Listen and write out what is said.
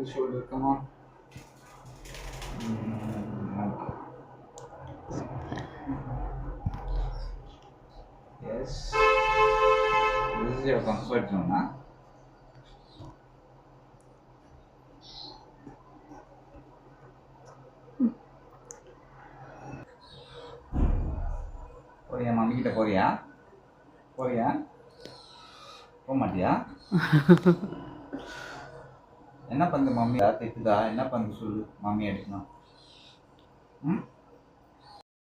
the shoulder. Come on. Yes. This is your comfort zone, huh? போறியா mummy கிட்ட போறியா போறியா போக மாட்டியா என்ன பண்ணுது மம்மி திட்டுதா என்ன பண்ணுது சொல்லு மம்மி அடிக்கணும் ம்